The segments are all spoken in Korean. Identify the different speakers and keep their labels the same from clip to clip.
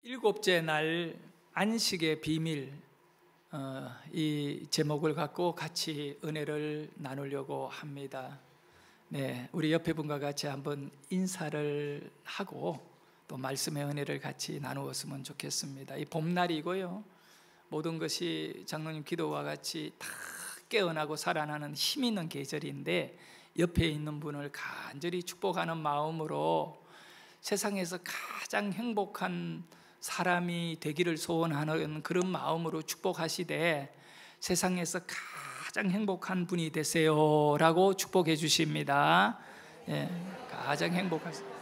Speaker 1: 일곱째 날 안식의 비밀, 이 제목을 갖고 같이 은혜를 나누려고 합니다. 네, 우리 옆에 분과 같이 한번 인사를 하고 또 말씀의 은혜를 같이 나누었으면 좋겠습니다. 이 봄날이고요, 모든 것이 장로님 기도와 같이 다 깨어나고 살아나는 힘 있는 계절인데, 옆에 있는 분을 간절히 축복하는 마음으로 세상에서 가장 행복한 사람이 되기를 소원하는 그런 마음으로 축복하시되, 세상에서 가장 행복한 분이 되세요 라고 축복해 주십니다. 예, 가장 행복하세요.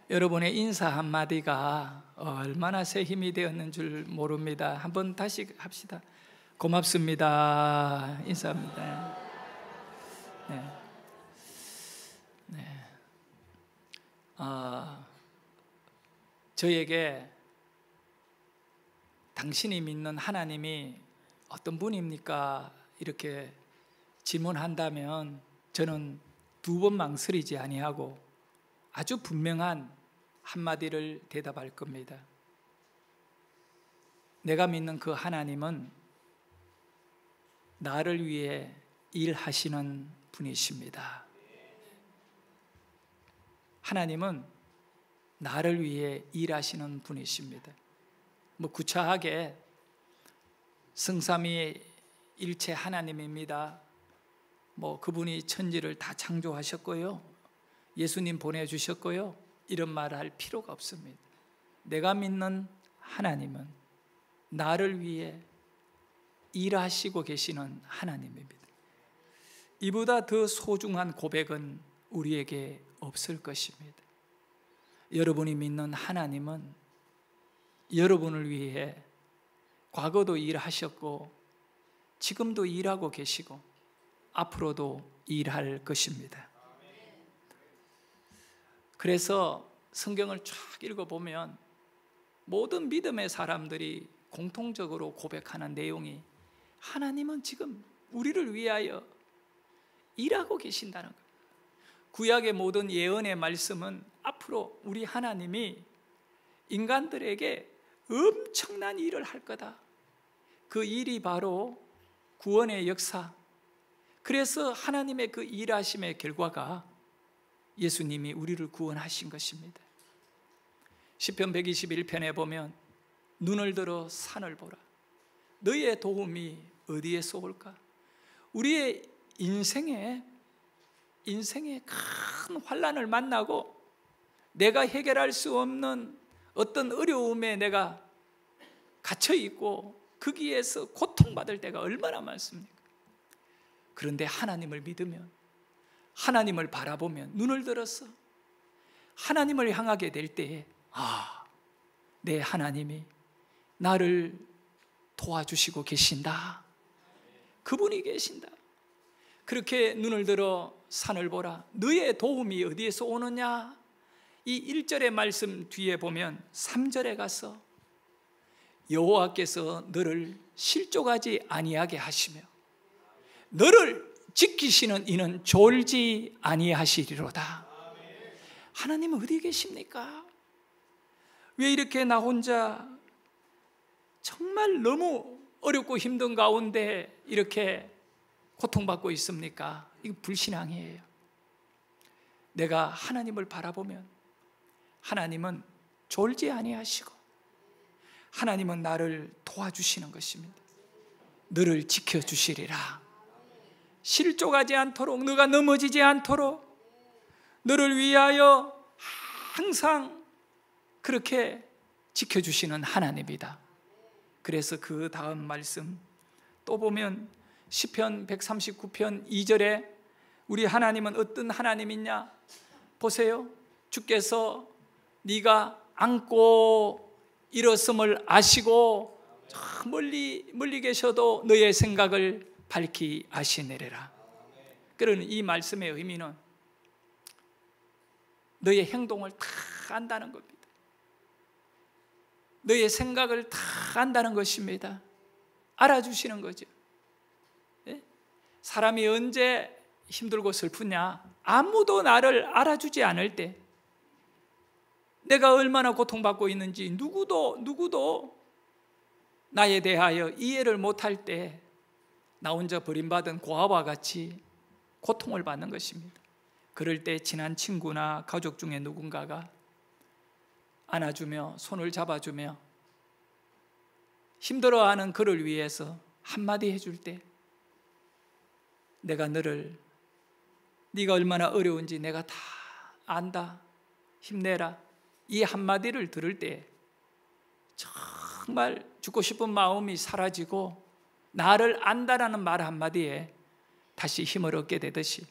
Speaker 1: 여러분의 인사 한마디가 얼마나 새 힘이 되었는 줄 모릅니다. 한번 다시 합시다. 고맙습니다. 인사합니다. 네. 네. 저에게 당신이 믿는 하나님이 어떤 분입니까? 이렇게 질문한다면 저는 두 번 망설이지 아니하고 아주 분명한 한마디를 대답할 겁니다. 내가 믿는 그 하나님은 나를 위해 일하시는 분이십니다. 하나님은 나를 위해 일하시는 분이십니다. 구차하게 성삼위 일체 하나님입니다. 그분이 천지를 다 창조하셨고요, 예수님 보내주셨고요, 이런 말을 할 필요가 없습니다. 내가 믿는 하나님은 나를 위해 일하시고 계시는 하나님입니다. 이보다 더 소중한 고백은 우리에게 없을 것입니다. 여러분이 믿는 하나님은 여러분을 위해 과거도 일하셨고 지금도 일하고 계시고 앞으로도 일할 것입니다. 그래서 성경을 쫙 읽어보면 모든 믿음의 사람들이 공통적으로 고백하는 내용이, 하나님은 지금 우리를 위하여 일하고 계신다는 것. 구약의 모든 예언의 말씀은 앞으로 우리 하나님이 인간들에게 엄청난 일을 할 거다. 그 일이 바로 구원의 역사. 그래서 하나님의 그 일하심의 결과가 예수님이 우리를 구원하신 것입니다. 시편 121편에 보면 눈을 들어 산을 보라. 너희의 도움이 어디에서 올까? 우리의 인생에 큰 환난을 만나고 내가 해결할 수 없는 어떤 어려움에 내가 갇혀있고 거기에서 고통받을 때가 얼마나 많습니까? 그런데 하나님을 믿으면, 하나님을 바라보면, 눈을 들어서 하나님을 향하게 될 때에 내 하나님이 나를 도와주시고 계신다. 그분이 계신다. 그렇게 눈을 들어 산을 보라. 너의 도움이 어디에서 오느냐? 이 1절의 말씀 뒤에 보면 3절에 가서 여호와께서 너를 실족하지 아니하게 하시며 너를 지키시는 이는 졸지 아니하시리로다. 하나님은 어디 계십니까? 왜 이렇게 나 혼자 정말 너무 어렵고 힘든 가운데 이렇게 고통받고 있습니까? 이거 불신앙이에요. 내가 하나님을 바라보면 하나님은 졸지 아니하시고 하나님은 나를 도와주시는 것입니다. 너를 지켜주시리라. 실족하지 않도록, 너가 넘어지지 않도록 너를 위하여 항상 그렇게 지켜주시는 하나님이다. 그래서 그 다음 말씀 또 보면 시편 139편 2절에 우리 하나님은 어떤 하나님이냐? 보세요. 주께서 네가 안고 일었음을 아시고 저 멀리 계셔도 너의 생각을 밝히 아시느니라. 그러는 이 말씀의 의미는 너의 행동을 다 안다는 겁니다. 너의 생각을 다 안다는 것입니다. 알아주시는 거죠. 사람이 언제 힘들고 슬프냐? 아무도 나를 알아주지 않을 때, 내가 얼마나 고통받고 있는지 누구도 나에 대하여 이해를 못할 때 나 혼자 버림받은 고아와 같이 고통을 받는 것입니다. 그럴 때 친한 친구나 가족 중에 누군가가 안아주며 손을 잡아주며 힘들어하는 그를 위해서 한마디 해줄 때, 내가 네가 얼마나 어려운지 내가 다 안다, 힘내라, 이 한마디를 들을 때 정말 죽고 싶은 마음이 사라지고 나를 안다라는 말 한마디에 다시 힘을 얻게 되듯이,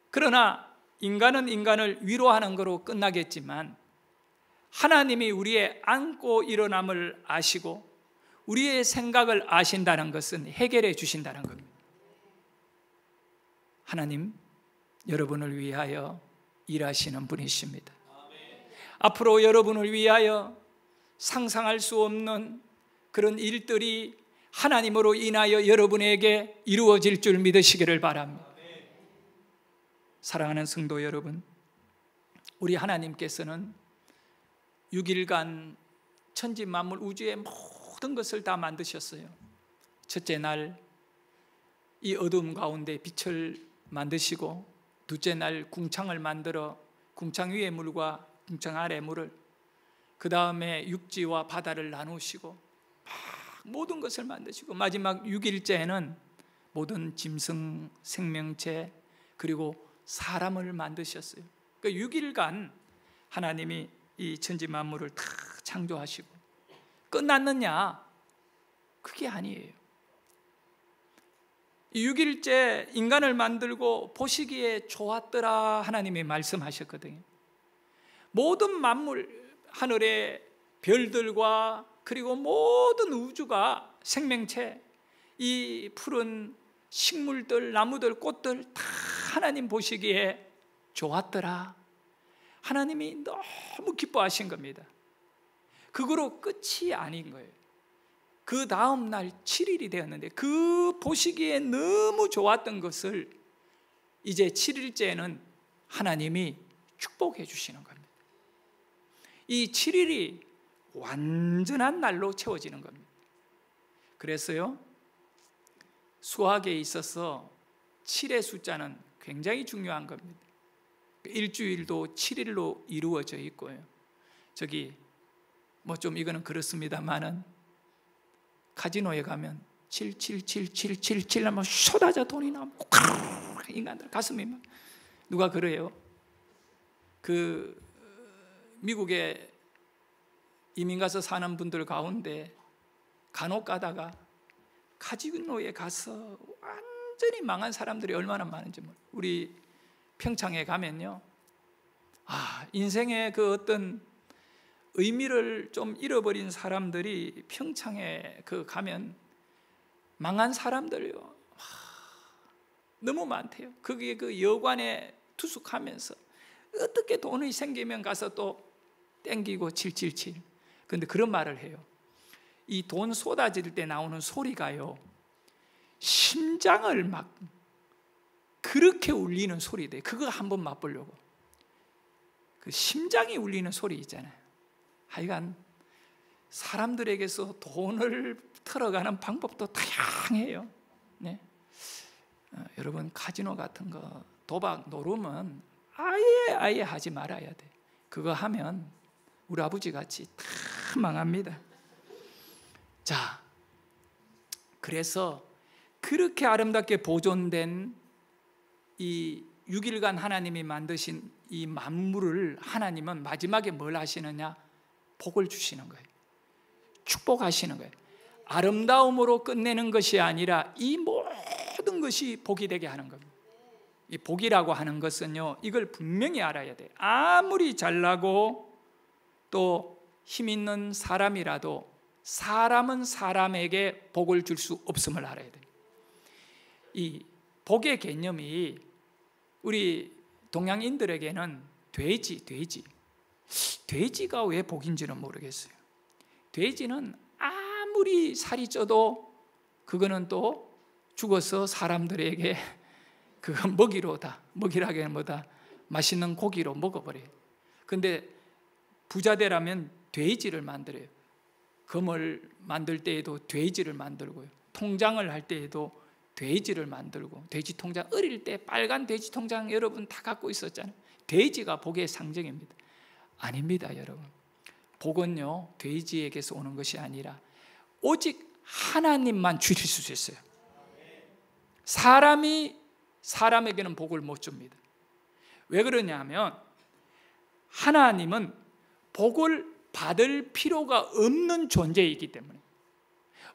Speaker 1: 그러나 인간은 인간을 위로하는 거로 끝나겠지만 하나님이 우리의 안고 일어남을 아시고 우리의 생각을 아신다는 것은 해결해 주신다는 겁니다. 하나님, 여러분을 위하여 일하시는 분이십니다. 앞으로 여러분을 위하여 상상할 수 없는 그런 일들이 하나님으로 인하여 여러분에게 이루어질 줄 믿으시기를 바랍니다. 사랑하는 성도 여러분, 우리 하나님께서는 6일간 천지 만물 우주의 모든 것을 다 만드셨어요. 첫째 날 이 어둠 가운데 빛을 만드시고, 둘째 날 궁창을 만들어 궁창 위의 물과 궁창 아래 물을, 그 다음에 육지와 바다를 나누시고 모든 것을 만드시고, 마지막 6일째에는 모든 짐승, 생명체, 그리고 사람을 만드셨어요. 그러니까 6일간 하나님이 이 천지 만물을 다 창조하시고 끝났느냐? 그게 아니에요. 이 6일째 인간을 만들고 보시기에 좋았더라 하나님이 말씀하셨거든요. 모든 만물, 하늘의 별들과 그리고 모든 우주가, 생명체, 이 푸른 식물들, 나무들, 꽃들 다 하나님 보시기에 좋았더라. 하나님이 너무 기뻐하신 겁니다. 그거로 끝이 아닌 거예요. 그 다음 날 7일이 되었는데 그 보시기에 너무 좋았던 것을 이제 7일째는 하나님이 축복해 주시는 겁니다. 이 7일이 완전한 날로 채워지는 겁니다. 그래서요, 수학에 있어서 7의 숫자는 굉장히 중요한 겁니다. 일주일도 7일로 이루어져 있고요. 뭐 좀 이거는 그렇습니다만은 카지노에 가면 77777 하면 쏟아져 돈이 나오고 인간들 가슴이 막, 누가 그래요? 그 미국에 이민 가서 사는 분들 가운데 간혹 가다가 카지노에 가서 완전히 망한 사람들이 얼마나 많은지 몰라요. 우리 평창에 가면요, 인생의 그 어떤 의미를 좀 잃어버린 사람들이 평창에 가면 망한 사람들요, 너무 많대요. 거기에 그 여관에 투숙하면서 어떻게 돈이 생기면 가서 또 땡기고 777. 그런데 그런 말을 해요. 이 돈 쏟아질 때 나오는 소리가요, 심장을 막 그렇게 울리는 소리대. 그거 한번 맛보려고. 그 심장이 울리는 소리 있잖아요. 하여간 사람들에게서 돈을 털어가는 방법도 다양해요. 네? 여러분, 카지노 같은 거, 도박, 노름은 아예 하지 말아야 돼. 그거 하면 우리 아버지 같이 다 망합니다. 자, 그래서 그렇게 아름답게 보존된 이 6일간 하나님이 만드신 이 만물을 하나님은 마지막에 뭘 하시느냐? 복을 주시는 거예요. 축복하시는 거예요. 아름다움으로 끝내는 것이 아니라 이 모든 것이 복이 되게 하는 겁니다. 이 복이라고 하는 것은요, 이걸 분명히 알아야 돼요. 아무리 잘나고 또 힘 있는 사람이라도 사람은 사람에게 복을 줄 수 없음을 알아야 돼요. 이 복의 개념이 우리 동양인들에게는 돼지가 왜 복인지는 모르겠어요. 돼지는 아무리 살이 쪄도 그거는 또 죽어서 사람들에게 그거 먹이라기는 뭐다, 맛있는 고기로 먹어버려요. 근데 부자되라면 돼지를 만들어요. 금을 만들 때에도 돼지를 만들고요. 통장을 할 때에도 돼지를 만들고, 돼지 통장, 어릴 때 빨간 돼지 통장 여러분 다 갖고 있었잖아요. 돼지가 복의 상징입니다. 아닙니다, 여러분. 복은요, 돼지에게서 오는 것이 아니라 오직 하나님만 주실 수 있어요. 사람이 사람에게는 복을 못 줍니다. 왜 그러냐면 하나님은 복을 받을 필요가 없는 존재이기 때문에,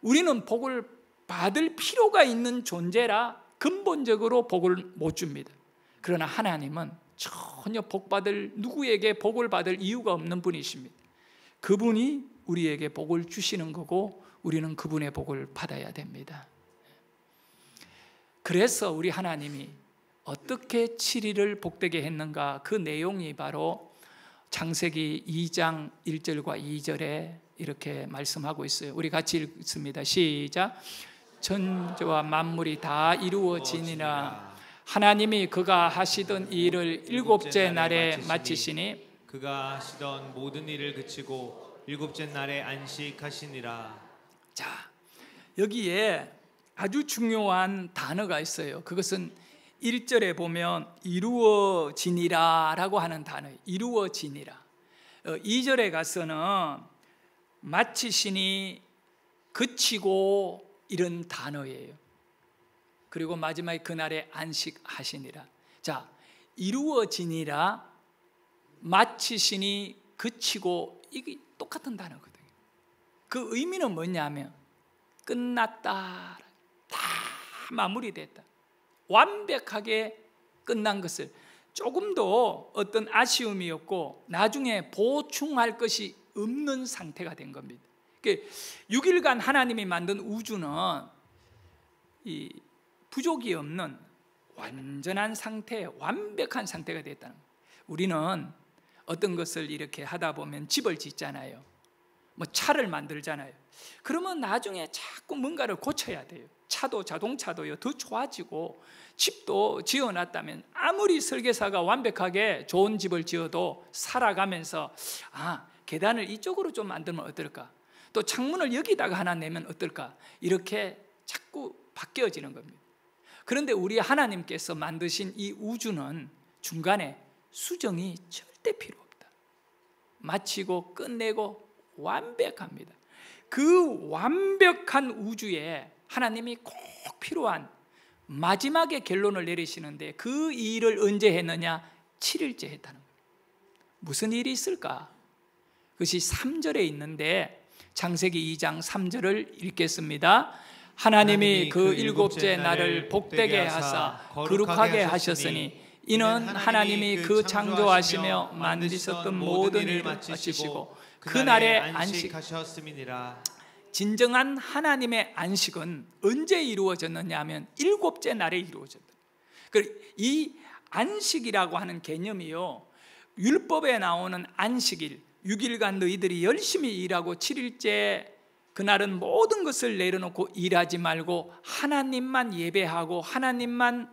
Speaker 1: 우리는 복을 받을 필요가 있는 존재라 근본적으로 복을 못 줍니다. 그러나 하나님은 전혀 누구에게 복을 받을 이유가 없는 분이십니다. 그분이 우리에게 복을 주시는 거고 우리는 그분의 복을 받아야 됩니다. 그래서 우리 하나님이 어떻게 7일을 복되게 했는가, 그 내용이 바로 창세기 2장 1절과 2절에 이렇게 말씀하고 있어요. 우리 같이 읽습니다. 시작. 천지와 만물이 다 이루어지니라. 하나님이 그가 하시던 일을 일곱째 날에 마치시니
Speaker 2: 그가 하시던 모든 일을 그치고 일곱째 날에 안식하시니라.
Speaker 1: 자, 여기에 아주 중요한 단어가 있어요. 그것은 1절에 보면 이루어지니라 라고 하는 단어예요. 이루어지니라. 2절에 가서는 마치시니, 그치고, 이런 단어예요. 그리고 마지막에 그날에 안식하시니라. 자, 이루어지니라, 마치시니, 그치고, 이게 똑같은 단어거든요. 그 의미는 뭐냐면 끝났다, 다 마무리됐다, 완벽하게 끝난 것을, 조금도 어떤 아쉬움이 없고 나중에 보충할 것이 없는 상태가 된 겁니다. 6일간 하나님이 만든 우주는 이 부족이 없는 완전한 상태, 완벽한 상태가 됐다는 거예요. 우리는 어떤 것을 이렇게 하다 보면 집을 짓잖아요. 뭐 차를 만들잖아요. 그러면 나중에 자꾸 뭔가를 고쳐야 돼요. 차도, 자동차도요, 더 좋아지고, 집도 지어놨다면 아무리 설계사가 완벽하게 좋은 집을 지어도 살아가면서 계단을 이쪽으로 좀 만들면 어떨까, 또 창문을 여기다가 하나 내면 어떨까, 이렇게 자꾸 바뀌어지는 겁니다. 그런데 우리 하나님께서 만드신 이 우주는 중간에 수정이 절대 필요 없다. 마치고 끝내고 완벽합니다. 그 완벽한 우주에 하나님이 꼭 필요한 마지막에 결론을 내리시는데, 그 일을 언제 했느냐? 7일째 했다는 거예요. 무슨 일이 있을까? 그것이 3절에 있는데, 창세기 2장 3절을 읽겠습니다. 하나님이 그 일곱째 날을 복되게 하사 거룩하게 하셨으니 이는 하나님이 그 창조하시며 만드셨던 모든 일을 마치시고 그날에 안식하셨음이니라. 진정한 하나님의 안식은 언제 이루어졌느냐 하면 일곱째 날에 이루어졌다. 이 안식이라고 하는 개념이요, 율법에 나오는 안식일, 6일간 너희들이 열심히 일하고 7일째 그날은 모든 것을 내려놓고 일하지 말고 하나님만 예배하고 하나님만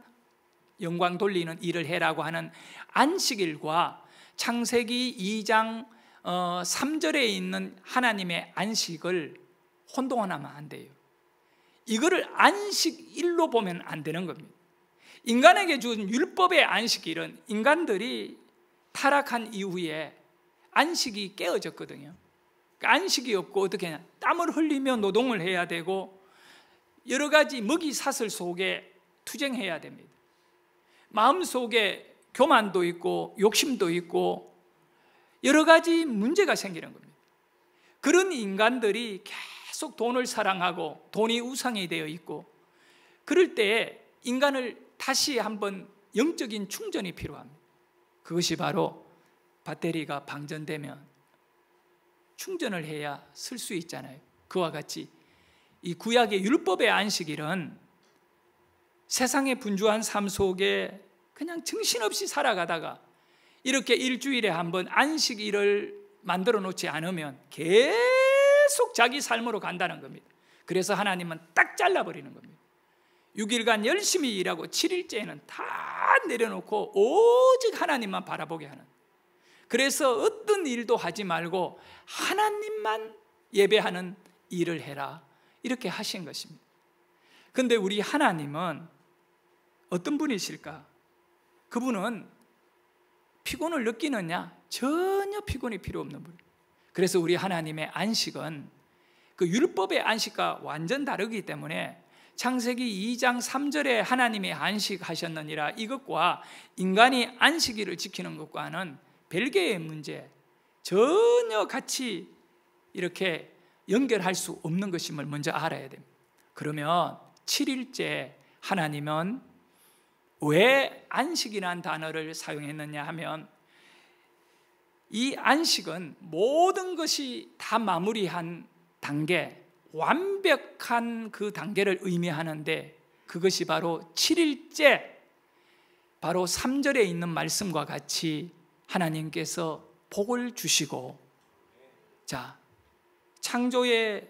Speaker 1: 영광 돌리는 일을 해라고 하는 안식일과 창세기 2장 3절에 있는 하나님의 안식을 혼동하면 안 돼요. 이거를 안식일로 보면 안 되는 겁니다. 인간에게 준 율법의 안식일은 인간들이 타락한 이후에 안식이 깨어졌거든요. 안식이 없고 어떻게 하냐, 땀을 흘리며 노동을 해야 되고 여러 가지 먹이 사슬 속에 투쟁해야 됩니다. 마음속에 교만도 있고 욕심도 있고 여러 가지 문제가 생기는 겁니다. 그런 인간들이 계속 돈을 사랑하고 돈이 우상이 되어 있고, 그럴 때 인간을 다시 한번 영적인 충전이 필요합니다. 그것이 바로 배터리가 방전되면 충전을 해야 쓸 수 있잖아요. 그와 같이 이 구약의 율법의 안식일은 세상의 분주한 삶 속에 그냥 정신없이 살아가다가 이렇게 일주일에 한번 안식일을 만들어 놓지 않으면 계속 자기 삶으로 간다는 겁니다. 그래서 하나님은 딱 잘라버리는 겁니다. 6일간 열심히 일하고 7일째에는 다 내려놓고 오직 하나님만 바라보게 하는. 그래서 어떤 일도 하지 말고 하나님만 예배하는 일을 해라, 이렇게 하신 것입니다. 그런데 우리 하나님은 어떤 분이실까? 그분은 피곤을 느끼느냐? 전혀 피곤이 필요 없는 분이에요. 그래서 우리 하나님의 안식은 그 율법의 안식과 완전 다르기 때문에 창세기 2장 3절에 하나님이 안식하셨느니라, 이것과 인간이 안식일을 지키는 것과는 별개의 문제, 전혀 같이 이렇게 연결할 수 없는 것임을 먼저 알아야 됩니다. 그러면 7일째 하나님은 왜 안식이라는 단어를 사용했느냐 하면, 이 안식은 모든 것이 다 마무리한 단계, 완벽한 그 단계를 의미하는데, 그것이 바로 7일째, 바로 3절에 있는 말씀과 같이 하나님께서 복을 주시고, 자, 창조의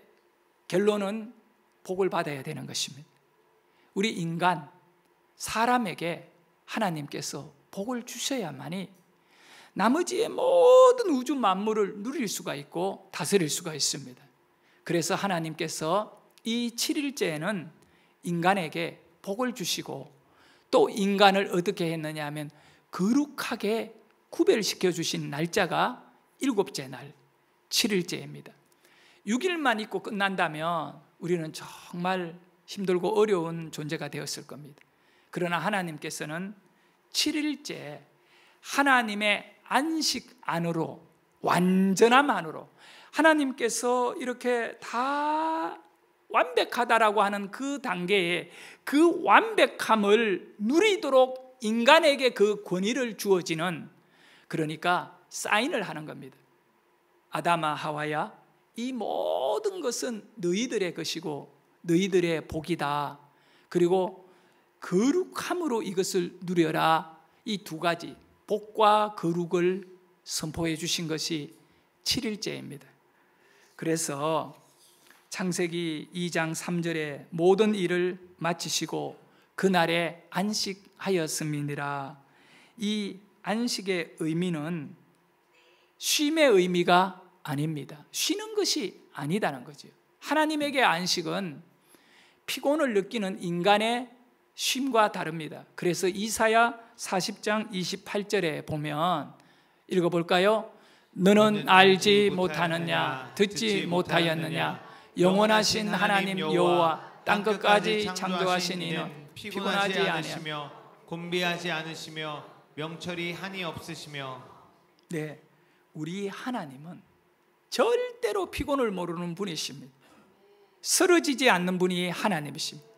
Speaker 1: 결론은 복을 받아야 되는 것입니다. 우리 인간, 사람에게 하나님께서 복을 주셔야만이 나머지의 모든 우주 만물을 누릴 수가 있고 다스릴 수가 있습니다. 그래서 하나님께서 이 7일째에는 인간에게 복을 주시고, 또 인간을 어떻게 했느냐 하면 거룩하게 구별시켜 주신 날짜가 7째 날, 7일째입니다. 6일만 있고 끝난다면 우리는 정말 힘들고 어려운 존재가 되었을 겁니다. 그러나 하나님께서는 7일째 하나님의 안식 안으로, 완전함 안으로, 하나님께서 이렇게 다 완벽하다라고 하는 그 단계에 그 완벽함을 누리도록 인간에게 그 권위를 주어지는, 그러니까 사인을 하는 겁니다. 아담아 하와야, 이 모든 것은 너희들의 것이고 너희들의 복이다. 그리고 거룩함으로 이것을 누려라. 이 두 가지, 복과 거룩을 선포해 주신 것이 7일째입니다. 그래서 창세기 2장 3절에 모든 일을 마치시고 그날에 안식하였음이니라. 이 안식의 의미는 쉼의 의미가 아닙니다. 쉬는 것이 아니다는 거죠. 하나님에게 안식은 피곤을 느끼는 인간의 쉼과 다릅니다. 그래서 이사야 40장 28절에 보면 읽어볼까요? 너는 알지 못하느냐, 듣지 못하였느냐, 영원하신 하나님 여호와 땅끝까지 창조하신 이는 피곤하지 아니하며
Speaker 2: 곤비하지 않으시며 명철이 한이 없으시며.
Speaker 1: 네, 우리 하나님은 절대로 피곤을 모르는 분이십니다. 쓰러지지 않는 분이 하나님이십니다.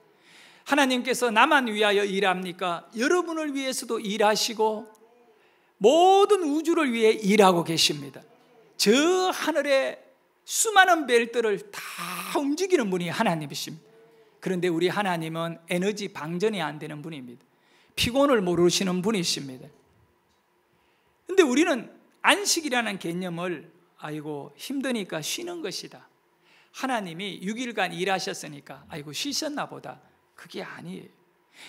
Speaker 1: 하나님께서 나만 위하여 일합니까? 여러분을 위해서도 일하시고 모든 우주를 위해 일하고 계십니다. 저 하늘의 수많은 별들을 다 움직이는 분이 하나님이십니다. 그런데 우리 하나님은 에너지 방전이 안 되는 분입니다. 피곤을 모르시는 분이십니다. 그런데 우리는 안식이라는 개념을 아이고 힘드니까 쉬는 것이다, 하나님이 6일간 일하셨으니까 아이고 쉬셨나 보다, 그게 아니에요.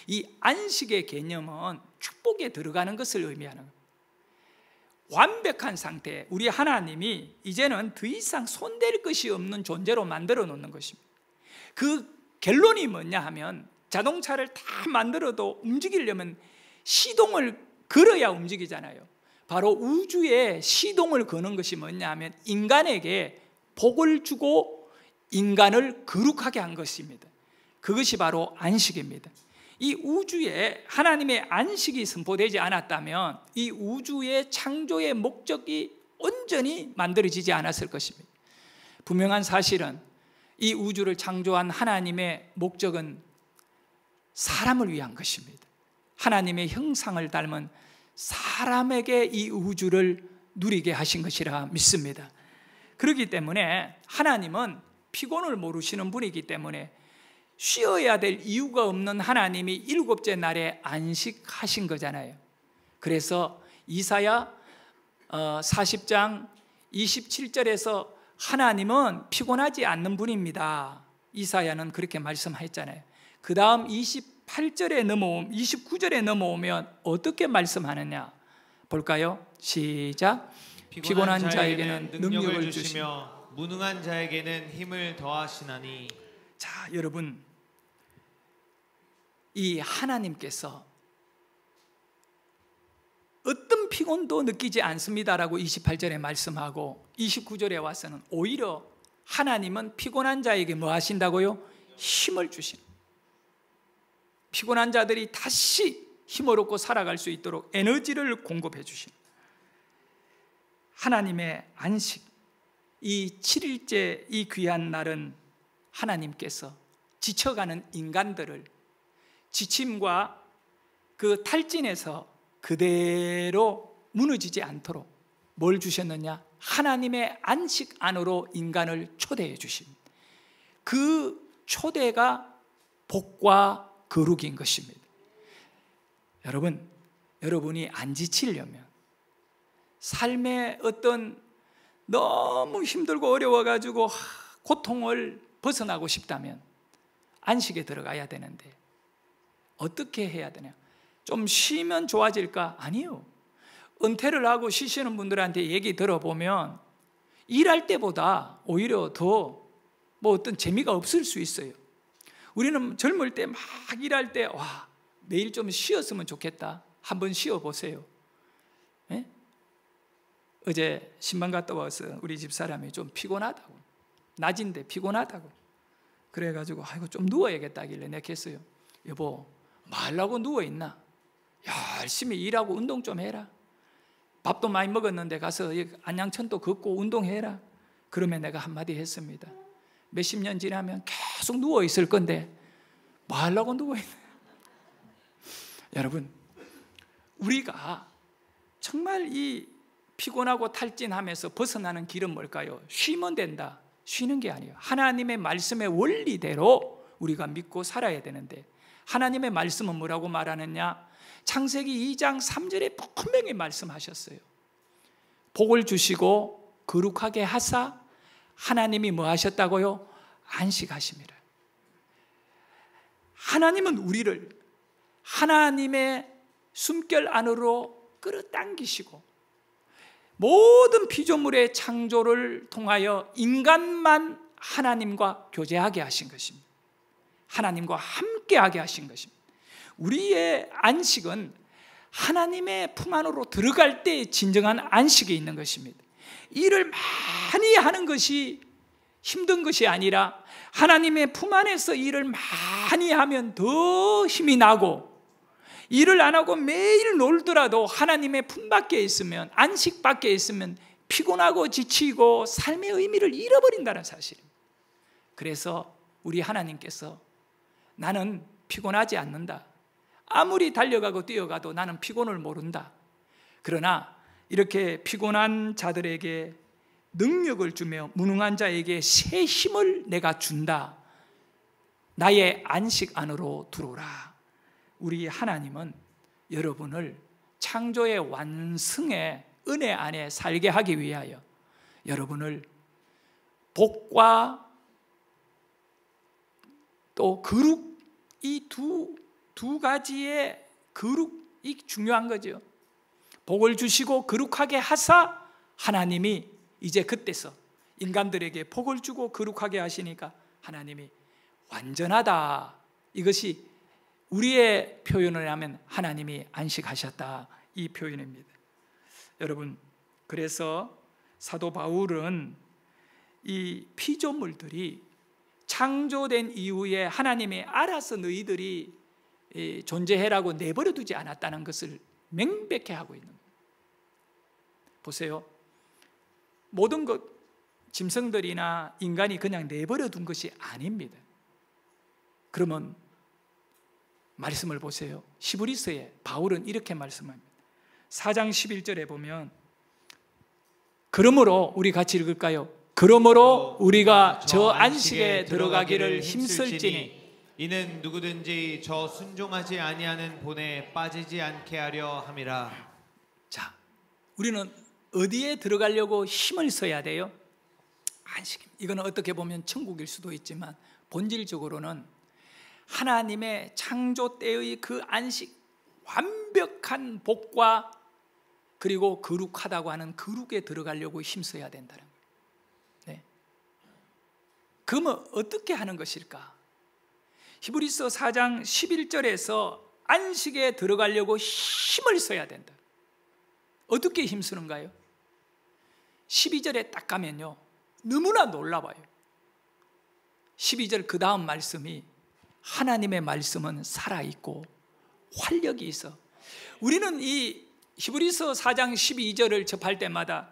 Speaker 1: 이 안식의 개념은 축복에 들어가는 것을 의미하는 거예요. 완벽한 상태, 우리 하나님이 이제는 더 이상 손댈 것이 없는 존재로 만들어 놓는 것입니다. 그 결론이 뭐냐 하면, 자동차를 다 만들어도 움직이려면 시동을 걸어야 움직이잖아요. 바로 우주에 시동을 거는 것이 뭐냐 하면 인간에게 복을 주고 인간을 거룩하게 한 것입니다. 그것이 바로 안식입니다. 이 우주에 하나님의 안식이 선포되지 않았다면 이 우주의 창조의 목적이 온전히 만들어지지 않았을 것입니다. 분명한 사실은 이 우주를 창조한 하나님의 목적은 사람을 위한 것입니다. 하나님의 형상을 닮은 사람에게 이 우주를 누리게 하신 것이라 믿습니다. 그렇기 때문에 하나님은 피곤을 모르시는 분이기 때문에 쉬어야 될 이유가 없는 하나님이 7째 날에 안식하신 거잖아요. 그래서 이사야 40장 27절에서 하나님은 피곤하지 않는 분입니다, 이사야는 그렇게 말씀했잖아요. 그 다음 29절에 넘어오면 어떻게 말씀하느냐 볼까요? 시작. 피곤한 자에게는 능력을 주시며
Speaker 2: 무능한 자에게는 힘을 더하시나니.
Speaker 1: 자, 여러분, 이 하나님께서 어떤 피곤도 느끼지 않습니다라고 28절에 말씀하고 29절에 와서는 오히려 하나님은 피곤한 자에게 뭐 하신다고요? 힘을 주신, 피곤한 자들이 다시 힘을 얻고 살아갈 수 있도록 에너지를 공급해 주신 하나님의 안식, 이 7일째 이 귀한 날은 하나님께서 지쳐가는 인간들을 지침과 그 탈진에서 그대로 무너지지 않도록 뭘 주셨느냐? 하나님의 안식 안으로 인간을 초대해 주신 그 초대가 복과 거룩인 것입니다. 여러분, 여러분이 안 지치려면, 삶의 어떤 너무 힘들고 어려워가지고 고통을 벗어나고 싶다면 안식에 들어가야 되는데 어떻게 해야 되냐? 좀 쉬면 좋아질까? 아니요. 은퇴를 하고 쉬시는 분들한테 얘기 들어보면 일할 때보다 오히려 더 어떤 재미가 없을 수 있어요. 우리는 젊을 때 막 일할 때 와, 매일 좀 쉬었으면 좋겠다. 한번 쉬어보세요. 네? 어제 신방 갔다 와서 우리 집사람이 좀 피곤하다고, 낮인데 피곤하다고 그래가지고 아이고 좀 누워야겠다 하길래 내가 했어요. 여보, 뭐 하려고 누워있나? 열심히 일하고 운동 좀 해라. 밥도 많이 먹었는데 가서 안양천도 걷고 운동해라. 그러면 내가 한마디 했습니다. 몇십 년 지나면 계속 누워있을 건데 뭐 하려고 누워있나? 여러분, 우리가 정말 이 피곤하고 탈진하면서 벗어나는 길은 뭘까요? 쉬면 된다. 쉬는 게 아니에요. 하나님의 말씀의 원리대로 우리가 믿고 살아야 되는데 하나님의 말씀은 뭐라고 말하느냐? 창세기 2장 3절에 분명히 말씀하셨어요. 복을 주시고 거룩하게 하사 하나님이 뭐 하셨다고요? 안식하심이라. 하나님은 우리를 하나님의 숨결 안으로 끌어당기시고 모든 피조물의 창조를 통하여 인간만 하나님과 교제하게 하신 것입니다. 하나님과 함께하게 하신 것입니다. 우리의 안식은 하나님의 품 안으로 들어갈 때 진정한 안식이 있는 것입니다. 일을 많이 하는 것이 힘든 것이 아니라 하나님의 품 안에서 일을 많이 하면 더 힘이 나고, 일을 안 하고 매일 놀더라도 하나님의 품 밖에 있으면, 안식 밖에 있으면 피곤하고 지치고 삶의 의미를 잃어버린다는 사실입니다. 그래서 우리 하나님께서 나는 피곤하지 않는다. 아무리 달려가고 뛰어가도 나는 피곤을 모른다. 그러나 이렇게 피곤한 자들에게 능력을 주며 무능한 자에게 새 힘을 내가 준다. 나의 안식 안으로 들어오라. 우리 하나님은 여러분을 창조의 완성의 은혜 안에 살게 하기 위하여 여러분을 복과 또 거룩, 이 두 가지의 거룩이 중요한 거죠. 복을 주시고 거룩하게 하사 하나님이 이제 그때서 인간들에게 복을 주고 거룩하게 하시니까 하나님이 완전하다. 이것이 우리의 표현을 하면 하나님이 안식하셨다. 이 표현입니다. 여러분, 그래서 사도 바울은 이 피조물들이 창조된 이후에 하나님이 알아서 너희들이 존재해라고 내버려 두지 않았다는 것을 명백히 하고 있는 거예요. 보세요. 모든 것, 짐승들이나 인간이 그냥 내버려 둔 것이 아닙니다. 그러면 말씀을 보세요. 히브리서에 바울은 이렇게 말씀합니다. 4장 11절에 보면 그러므로 우리 같이 읽을까요? 그러므로 우리가 저 안식에 들어가기를 힘쓸지니
Speaker 2: 이는 누구든지 저 순종하지 아니하는 본에 빠지지 않게 하려 함이라.
Speaker 1: 자, 우리는 어디에 들어가려고 힘을 써야 돼요? 안식. 이거는 어떻게 보면 천국일 수도 있지만 본질적으로는 하나님의 창조 때의 그 안식, 완벽한 복과 그리고 거룩하다고 하는 거룩에 들어가려고 힘써야 된다는 거예요. 네. 그러면 어떻게 하는 것일까? 히브리서 4장 11절에서 안식에 들어가려고 힘을 써야 된다. 어떻게 힘쓰는가요? 12절에 딱 가면요, 너무나 놀라워요. 12절 그 다음 말씀이 하나님의 말씀은 살아있고 활력이 있어. 우리는 이 히브리서 4장 12절을 접할 때마다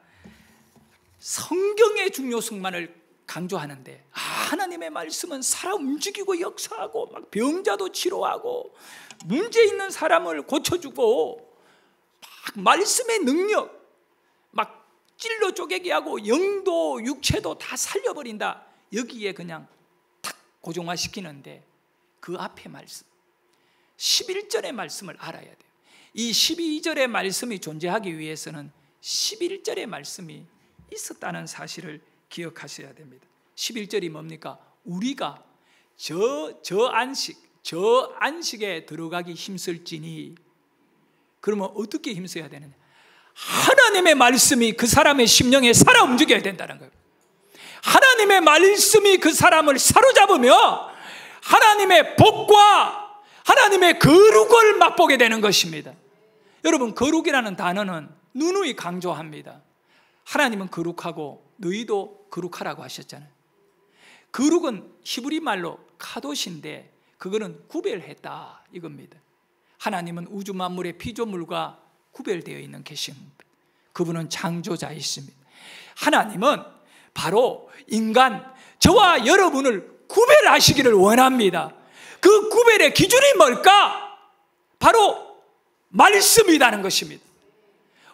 Speaker 1: 성경의 중요성만을 강조하는데, 하나님의 말씀은 살아 움직이고 역사하고 막 병자도 치료하고 문제 있는 사람을 고쳐주고 막 말씀의 능력, 막 찔러 쪼개게 하고 영도 육체도 다 살려버린다. 여기에 그냥 탁 고정화시키는데, 그 앞에 말씀 11절의 말씀을 알아야 돼요. 이 12절의 말씀이 존재하기 위해서는 11절의 말씀이 있었다는 사실을 기억하셔야 됩니다. 11절이 뭡니까? 우리가 저 안식에 들어가기 힘쓸지니. 그러면 어떻게 힘써야 되느냐? 하나님의 말씀이 그 사람의 심령에 살아 움직여야 된다는 거예요. 하나님의 말씀이 그 사람을 사로잡으며 하나님의 복과 하나님의 거룩을 맛보게 되는 것입니다. 여러분, 거룩이라는 단어는 누누이 강조합니다. 하나님은 거룩하고 너희도 거룩하라고 하셨잖아요. 거룩은 히브리 말로 카도시인데, 그거는 구별했다 이겁니다. 하나님은 우주 만물의 피조물과 구별되어 있는 계십니다. 그분은 창조자이십니다. 하나님은 바로 인간, 저와 여러분을 구별하시기를 원합니다. 그 구별의 기준이 뭘까? 바로 말씀이라는 것입니다.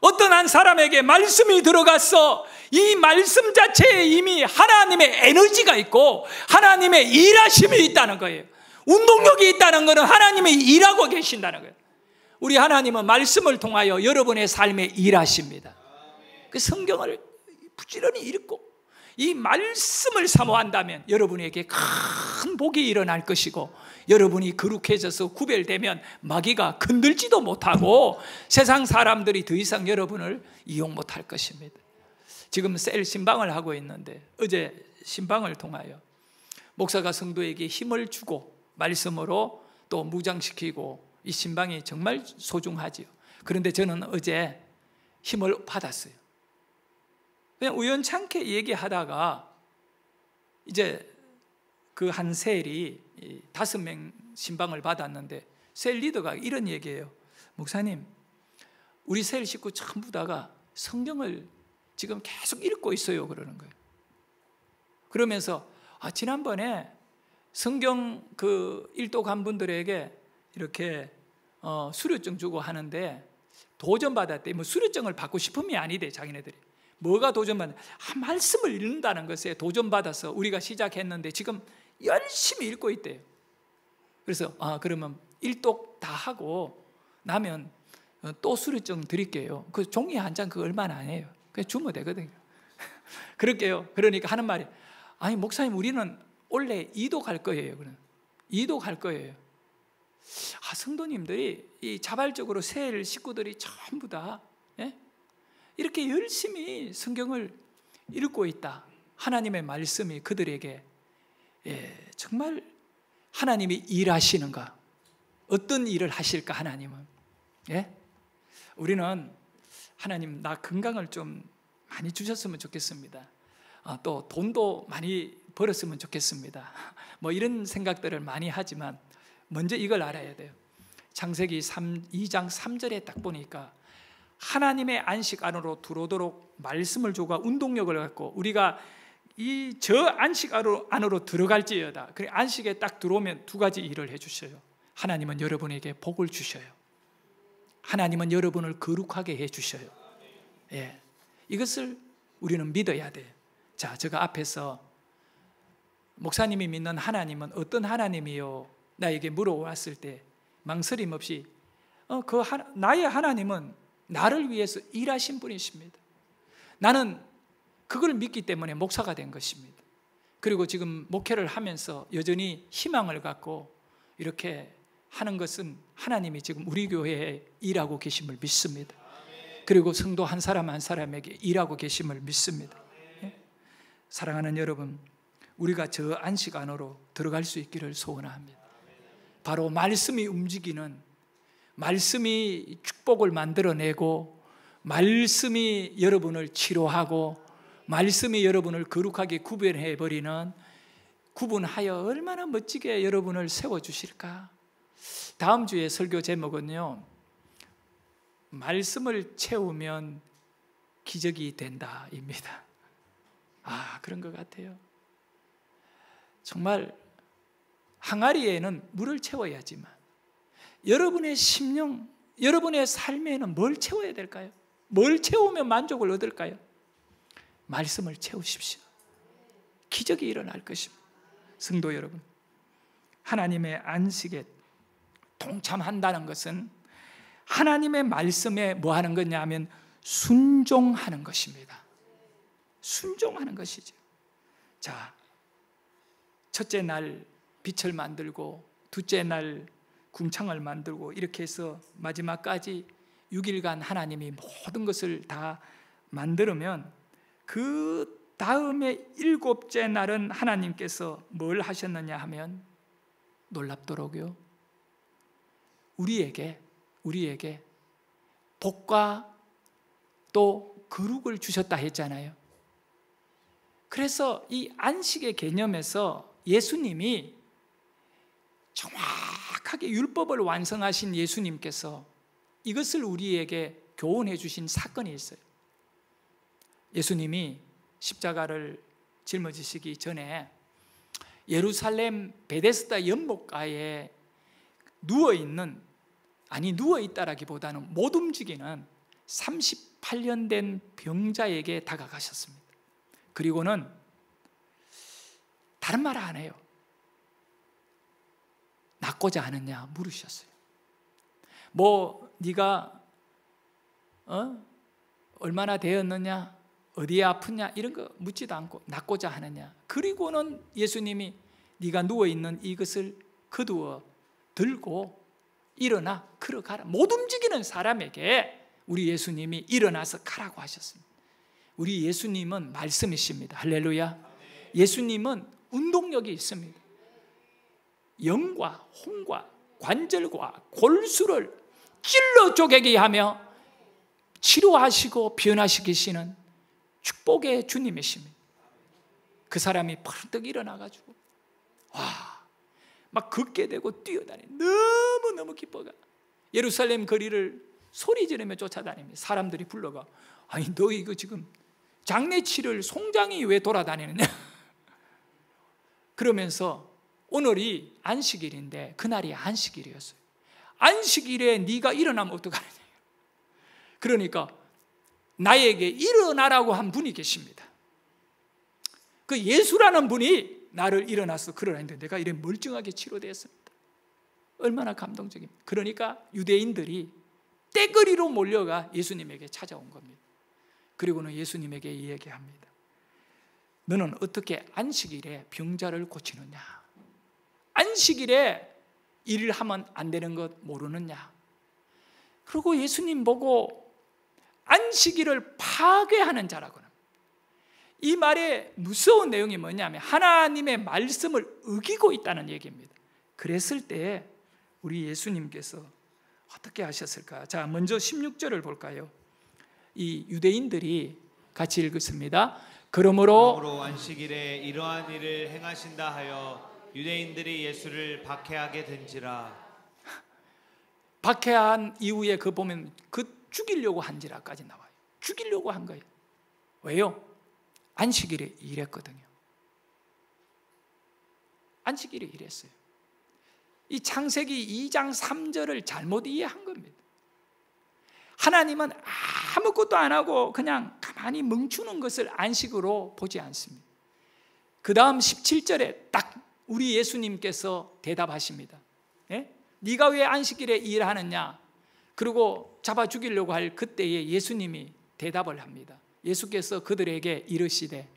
Speaker 1: 어떤 한 사람에게 말씀이 들어가서 이 말씀 자체에 이미 하나님의 에너지가 있고 하나님의 일하심이 있다는 거예요. 운동력이 있다는 것은 하나님이 일하고 계신다는 거예요. 우리 하나님은 말씀을 통하여 여러분의 삶에 일하십니다. 그 성경을 부지런히 읽고 이 말씀을 사모한다면 여러분에게 큰 복이 일어날 것이고, 여러분이 거룩해져서 구별되면 마귀가 건들지도 못하고 세상 사람들이 더 이상 여러분을 이용 못할 것입니다. 지금 셀 신방을 하고 있는데, 어제 신방을 통하여 목사가 성도에게 힘을 주고 말씀으로 또 무장시키고, 이 신방이 정말 소중하지요. 그런데 저는 어제 힘을 받았어요. 그냥 우연찮게 얘기하다가 이제 그 한 셀이 5명 신방을 받았는데, 셀 리더가 이런 얘기예요. 목사님, 우리 셀 식구 전부 다가 성경을 지금 계속 읽고 있어요, 그러는 거예요. 그러면서 지난번에 성경 그 일독한 분들에게 이렇게 수료증 주고 하는데 도전 받았대. 뭐 수료증을 받고 싶음이 아니대, 자기네들이. 뭐가 도전받는? 말씀을 읽는다는 것에 도전받아서 우리가 시작했는데 지금 열심히 읽고 있대요. 그래서 그러면 일독 다 하고 나면 또 수료증 드릴게요. 그 종이 한 장 그거 얼마나 안 해요. 그냥 주면 되거든요. 그럴게요. 그러니까 하는 말이, 아니 목사님, 우리는 원래 2도 갈 거예요. 그럼 2도 갈 거예요. 성도님들이 이 자발적으로 셀 식구들이 전부 다 이렇게 열심히 성경을 읽고 있다. 하나님의 말씀이 그들에게 정말 하나님이 일하시는가? 어떤 일을 하실까 하나님은? 우리는 하나님, 나 건강을 좀 많이 주셨으면 좋겠습니다. 또 돈도 많이 벌었으면 좋겠습니다. 뭐 이런 생각들을 많이 하지만 먼저 이걸 알아야 돼요. 창세기 2장 3절에 딱 보니까 하나님의 안식 안으로 들어오도록 말씀을 주고 운동력을 갖고 우리가 저 안식 안으로 들어갈지어다. 그래, 안식에 딱 들어오면 2가지 일을 해주셔요. 하나님은 여러분에게 복을 주셔요. 하나님은 여러분을 거룩하게 해주셔요. 이것을 우리는 믿어야 돼요. 자, 제가 앞에서 목사님이 믿는 하나님은 어떤 하나님이요? 나에게 물어왔을 때 망설임 없이 나의 하나님은 나를 위해서 일하신 분이십니다. 나는 그걸 믿기 때문에 목사가 된 것입니다. 그리고 지금 목회를 하면서 여전히 희망을 갖고 이렇게 하는 것은 하나님이 지금 우리 교회에 일하고 계심을 믿습니다. 그리고 성도 한 사람 한 사람에게 일하고 계심을 믿습니다. 사랑하는 여러분, 우리가 저 안식 안으로 들어갈 수 있기를 소원합니다. 바로 말씀이 움직이는, 말씀이 축복을 만들어내고, 말씀이 여러분을 치료하고, 말씀이 여러분을 거룩하게 구분하여 얼마나 멋지게 여러분을 세워주실까. 다음 주에 설교 제목은요, 말씀을 채우면 기적이 된다입니다. 그런 것 같아요. 정말 항아리에는 물을 채워야지만 여러분의 심령, 여러분의 삶에는 뭘 채워야 될까요? 뭘 채우면 만족을 얻을까요? 말씀을 채우십시오. 기적이 일어날 것입니다. 성도 여러분, 하나님의 안식에 동참한다는 것은 하나님의 말씀에 뭐 하는 거냐 하면 순종하는 것입니다. 순종하는 것이죠. 자, 첫째 날 빛을 만들고, 둘째 날 궁창을 만들고, 이렇게 해서 마지막까지 6일간 하나님이 모든 것을 다 만들면, 그 다음에 7째 날은 하나님께서 뭘 하셨느냐 하면 놀랍도록요, 우리에게 복과 또 거룩을 주셨다 했잖아요. 그래서 이 안식의 개념에서 예수님이 정확하게 율법을 완성하신 예수님께서 이것을 우리에게 교훈해 주신 사건이 있어요. 예수님이 십자가를 짊어지시기 전에 예루살렘 베데스다 연못가에 누워있다라기보다는 못 움직이는 38년 된 병자에게 다가가셨습니다. 그리고는 다른 말 안 해요. 낫고자 하느냐 물으셨어요. 네가 얼마나 되었느냐, 어디에 아프냐 이런 거 묻지도 않고 낫고자 하느냐. 그리고는 예수님이 네가 누워있는 이것을 거두어 들고 일어나 걸어가라. 못 움직이는 사람에게 우리 예수님이 일어나서 가라고 하셨습니다. 우리 예수님은 말씀이십니다. 할렐루야. 예수님은 운동력이 있습니다. 영과 홍과 관절과 골수를 찔러 쪼개게 하며 치료하시고 변화시키시는 축복의 주님이십니다. 그 사람이 벌떡 일어나가지고 막 걷게 되고 뛰어다니고 너무너무 기뻐가 예루살렘 거리를 소리 지르며 쫓아다닙니다. 사람들이 불러가 너 이거 지금 장례치를 송장이 왜 돌아다니느냐 그러면서 오늘이 안식일인데 그날이 안식일이었어요. 안식일에 네가 일어나면 어떡하느냐. 그러니까 나에게 일어나라고 한 분이 계십니다. 그 예수라는 분이 나를 일어나서 그러라는데 내가 이래 멀쩡하게 치료되었습니다. 얼마나 감동적입니다. 그러니까 유대인들이 떼거리로 몰려가 예수님에게 찾아온 겁니다. 그리고는 예수님에게 이야기합니다. 너는 어떻게 안식일에 병자를 고치느냐? 안식일에 일을 하면 안 되는 것 모르느냐? 그리고 예수님 보고 안식일을 파괴하는 자라고는, 이 말의 무서운 내용이 뭐냐면 하나님의 말씀을 어기고 있다는 얘기입니다. 그랬을 때 우리 예수님께서 어떻게 하셨을까? 자, 먼저 16절을 볼까요? 이 유대인들이 같이 읽습니다. 그러므로
Speaker 2: 안식일에 이러한 일을 행하신다 하여 유대인들이 예수를 박해하게 된지라.
Speaker 1: 박해한 이후에 그 보면 죽이려고 한지라까지 나와요. 죽이려고 한 거예요. 왜요? 안식일에 일했거든요. 안식일에 일했어요. 이 창세기 2장 3절을 잘못 이해한 겁니다. 하나님은 아무것도 안 하고 그냥 가만히 멈추는 것을 안식으로 보지 않습니다. 그 다음 17절에 딱 우리 예수님께서 대답하십니다. 예? 네가 왜 안식일에 일하느냐? 그리고 잡아 죽이려고 할 그때에 예수님이 대답을 합니다. 예수께서 그들에게 이르시되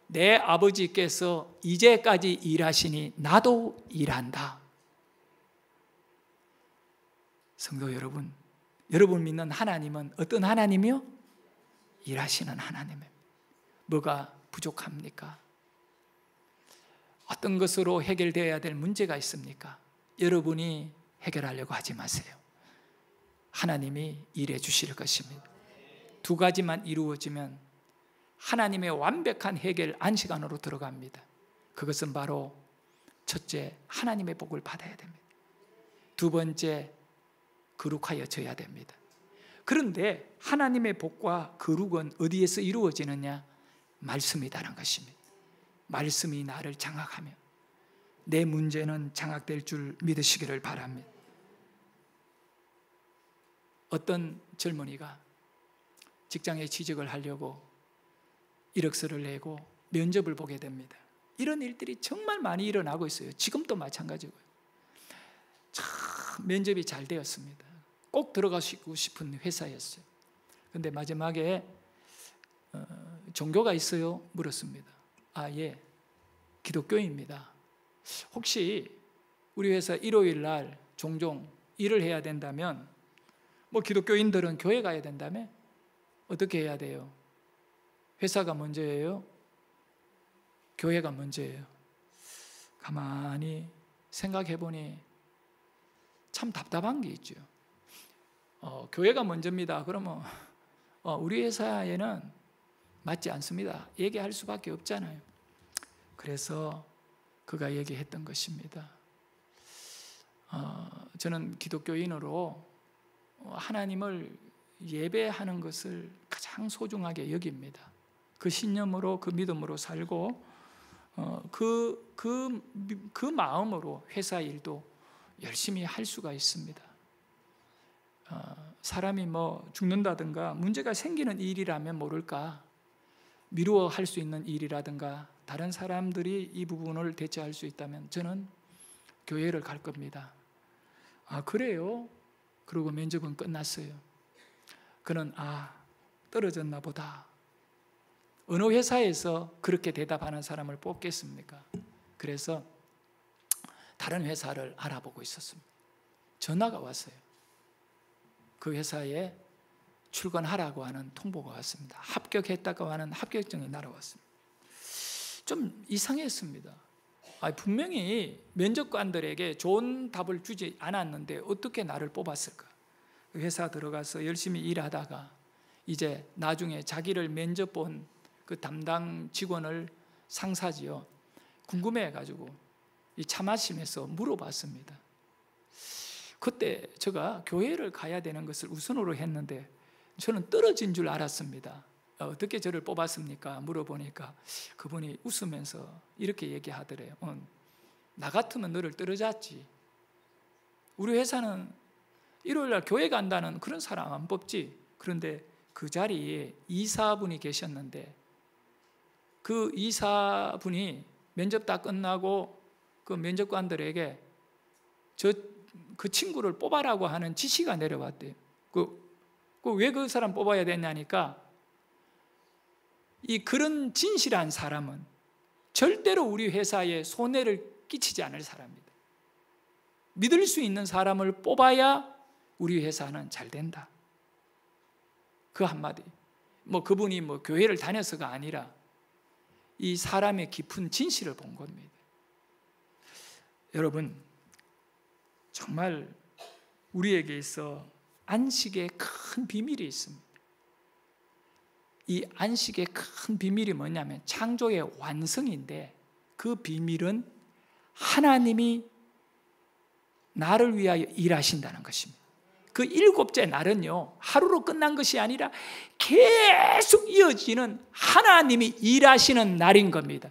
Speaker 1: 내 아버지께서 이제까지 일하시니 나도 일한다. 성도 여러분, 여러분 믿는 하나님은 어떤 하나님이요? 일하시는 하나님입니다. 뭐가 부족합니까? 어떤 것으로 해결되어야 될 문제가 있습니까? 여러분이 해결하려고 하지 마세요. 하나님이 일해 주실 것입니다. 두 가지만 이루어지면 하나님의 완벽한 해결 안식 안으로 들어갑니다. 그것은 바로 첫째, 하나님의 복을 받아야 됩니다. 두 번째, 거룩하여져야 됩니다. 그런데 하나님의 복과 거룩은 어디에서 이루어지느냐? 말씀이라는 것입니다. 말씀이 나를 장악하며 내 문제는 장악될 줄 믿으시기를 바랍니다. 어떤 젊은이가 직장에 취직을 하려고 이력서를 내고 면접을 보게 됩니다. 이런 일들이 정말 많이 일어나고 있어요. 지금도 마찬가지고요. 참 면접이 잘 되었습니다. 꼭 들어가시고 싶은 회사였어요. 그런데 마지막에 종교가 있어요? 물었습니다. 예, 기독교입니다. 혹시 우리 회사 일요일 날 종종 일을 해야 된다면, 기독교인들은 교회 가야 된다며? 어떻게 해야 돼요? 회사가 먼저예요? 교회가 먼저예요? 가만히 생각해 보니 참 답답한 게 있죠. 교회가 먼저입니다. 그러면 우리 회사에는 맞지 않습니다. 얘기할 수밖에 없잖아요. 그래서 그가 얘기했던 것입니다. 저는 기독교인으로 하나님을 예배하는 것을 가장 소중하게 여깁니다. 그 신념으로, 그 믿음으로 살고 그 마음으로 회사 일도 열심히 할 수가 있습니다. 사람이 죽는다든가 문제가 생기는 일이라면 모를까, 미루어 할 수 있는 일이라든가 다른 사람들이 이 부분을 대처할 수 있다면 저는 교회를 갈 겁니다. 그래요? 그리고 면접은 끝났어요. 그는 떨어졌나 보다. 어느 회사에서 그렇게 대답하는 사람을 뽑겠습니까? 그래서 다른 회사를 알아보고 있었습니다. 전화가 왔어요. 그 회사에 출근하라고 하는 통보가 왔습니다. 합격했다고 하는 합격증이 날아왔습니다. 좀 이상했습니다. 분명히 면접관들에게 좋은 답을 주지 않았는데 어떻게 나를 뽑았을까? 회사 들어가서 열심히 일하다가 이제 나중에 자기를 면접 본 그 담당 직원을, 상사지요, 궁금해가지고 이 차 마시면서 물어봤습니다. 그때 제가 교회를 가야 되는 것을 우선으로 했는데 저는 떨어진 줄 알았습니다. 어떻게 저를 뽑았습니까? 물어보니까 그분이 웃으면서 이렇게 얘기하더래요. 나 같으면 너를 떨어졌지. 우리 회사는 일요일날 교회 간다는 그런 사람 안 뽑지. 그런데 그 자리에 이사분이 계셨는데 그 이사분이 면접 다 끝나고 그 면접관들에게 그 친구를 뽑아라고 하는 지시가 내려왔대요. 왜 그 사람 뽑아야 되냐니까, 그런 진실한 사람은 절대로 우리 회사에 손해를 끼치지 않을 사람입니다. 믿을 수 있는 사람을 뽑아야 우리 회사는 잘 된다. 그 한마디. 그분이 교회를 다녀서가 아니라 이 사람의 깊은 진실을 본 겁니다. 여러분, 정말 우리에게 있어 안식의 큰 비밀이 있습니다. 이 안식의 큰 비밀이 뭐냐면 창조의 완성인데, 그 비밀은 하나님이 나를 위하여 일하신다는 것입니다. 그 일곱째 날은요, 하루로 끝난 것이 아니라 계속 이어지는 하나님이 일하시는 날인 겁니다.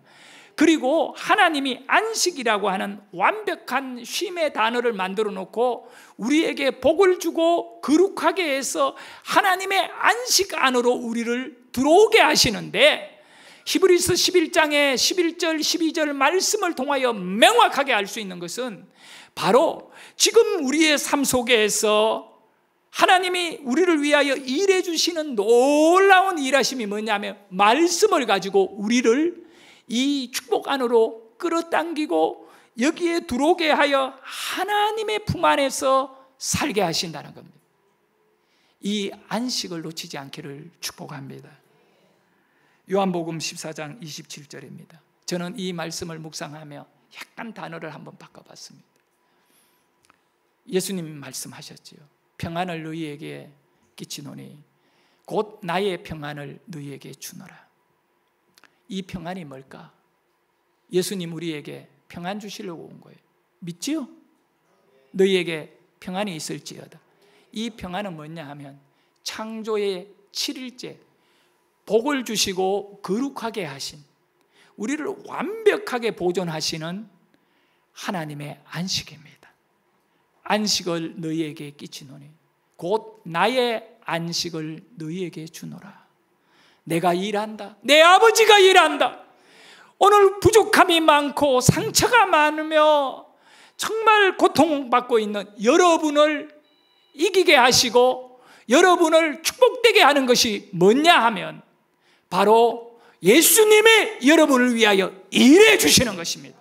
Speaker 1: 그리고 하나님이 안식이라고 하는 완벽한 쉼의 단어를 만들어 놓고 우리에게 복을 주고 거룩하게 해서 하나님의 안식 안으로 우리를 들어오게 하시는데, 히브리서 11장의 11절 12절 말씀을 통하여 명확하게 알 수 있는 것은 바로 지금 우리의 삶 속에서 하나님이 우리를 위하여 일해 주시는 놀라운 일하심이 뭐냐면, 말씀을 가지고 우리를 이 축복 안으로 끌어당기고 여기에 들어오게 하여 하나님의 품 안에서 살게 하신다는 겁니다. 이 안식을 놓치지 않기를 축복합니다. 요한복음 14장 27절입니다. 저는 이 말씀을 묵상하며 약간 단어를 한번 바꿔봤습니다. 예수님이 말씀하셨지요. 평안을 너희에게 끼치노니 곧 나의 평안을 너희에게 주노라. 이 평안이 뭘까? 예수님 우리에게 평안 주시려고 온 거예요. 믿지요? 너희에게 평안이 있을지어다. 이 평안은 뭐냐 하면 창조의 7일째 복을 주시고 거룩하게 하신, 우리를 완벽하게 보존하시는 하나님의 안식입니다. 안식을 너희에게 끼치노니 곧 나의 안식을 너희에게 주노라. 내가 일한다. 내 아버지가 일한다. 오늘 부족함이 많고 상처가 많으며 정말 고통받고 있는 여러분을 이기게 하시고 여러분을 축복되게 하는 것이 뭐냐 하면 바로 예수님이 여러분을 위하여 일해 주시는 것입니다.